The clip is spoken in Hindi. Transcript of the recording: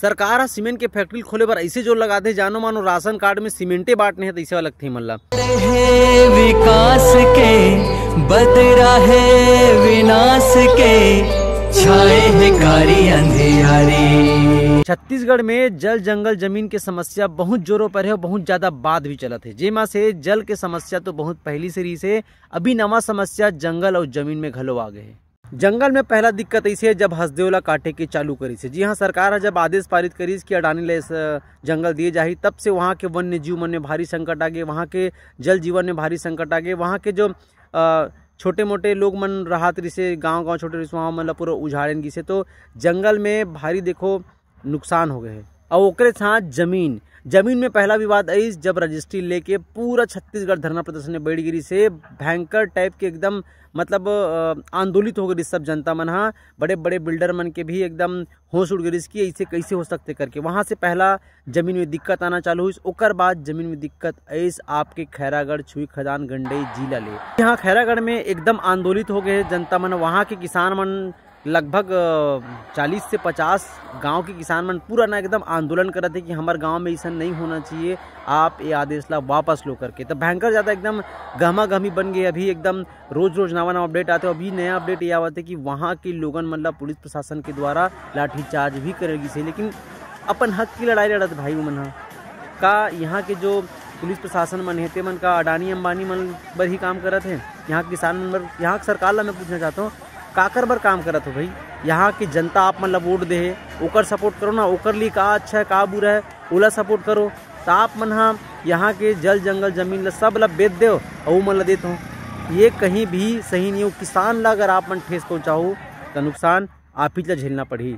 सरकार ह सीमेंट के फैक्ट्री खोले बर ऐसे जोर लगा दे जानो मानो राशन कार्ड में सीमेंटे बांटने है तैसे वाला लगथे मन ला। विकास के बदरा है विनाश के छाए है कारी अंधियारी। छत्तीसगढ़ में जल जंगल जमीन के समस्या बहुत जोरों पर है और बहुत ज्यादा बात भी चलत है। जेमा से जल के समस्या तो बहुत पहली से रही से, अभी नवा समस्या जंगल और जमीन में घलो आ गए है। जंगल में पहला दिक्कत ऐसे है जब हसदेवला काटे के चालू करी से। जी हाँ, सरकार जब आदेश पारित करी कि अडानी ले जंगल दिए जाही, तब से वहाँ के वन्य जीव मन में भारी संकट आ गए, वहाँ के जल जीवन में भारी संकट आ गए। वहाँ के जो छोटे मोटे लोग मन राहत रही से, गाँव छोटे रही वहाँ मतलब पूरा उजाड़न गिसे, तो जंगल में भारी देखो नुकसान हो गए है। और ओकरे साथ जमीन में पहला विवाद आई जब रजिस्ट्री लेके पूरा छत्तीसगढ़ धरना प्रदर्शन में बैठ गिरी से, भयंकर टाइप के एकदम मतलब आंदोलित हो गई सब जनता मन। हाँ, बड़े बड़े बिल्डर मन के भी एकदम होश उड़ गई कि ऐसे कैसे हो सकते करके। वहाँ से पहला जमीन में दिक्कत आना चालू हुई। ओकर बाद जमीन में दिक्कत ऐस आपके खैरागढ़, छुई खदान, गंडई जिला ले। यहाँ खैरागढ़ में एकदम आंदोलित हो गए जनता मन। वहाँ के किसान मन लगभग 40 से 50 गांव के किसान मन पूरा ना एकदम आंदोलन कर रहे थे कि हमारे गांव में ऐसा नहीं होना चाहिए, आप ये आदेश ला वापस लो करके। तो भयंकर ज़्यादा एकदम गहमा गहमी बन गई। अभी एकदम रोज नवा अपडेट आते हैं। अभी नया अपडेट ये आवत है कि वहाँ के लोगन मतलब पुलिस प्रशासन के द्वारा लाठीचार्ज भी करेगी से, लेकिन अपन हक की लड़ाई लड़त भाई मन का। यहाँ के जो पुलिस प्रशासन मन है ते मन का अडानी अंबानी मन बर ही काम करत है। यहाँ के किसान मन बर, यहाँ सरकार ला मैं पूछना चाहता हूँ काकर बर काम करत हो भाई? यहाँ की जनता आप मतलब वोट दे है, ओकर सपोर्ट करो ना। ओकर लिए का अच्छा है का बुरा है ओला सपोर्ट करो। तो आप मन हाँ यहाँ के जल जंगल जमीन ला सब ला बेच दो और मन ला देते हो, ये कहीं भी सही नहीं हो। किसान ला अगर आप मन ठेस पहुँचाओ तो नुकसान आप ही ला झेलना पड़ी।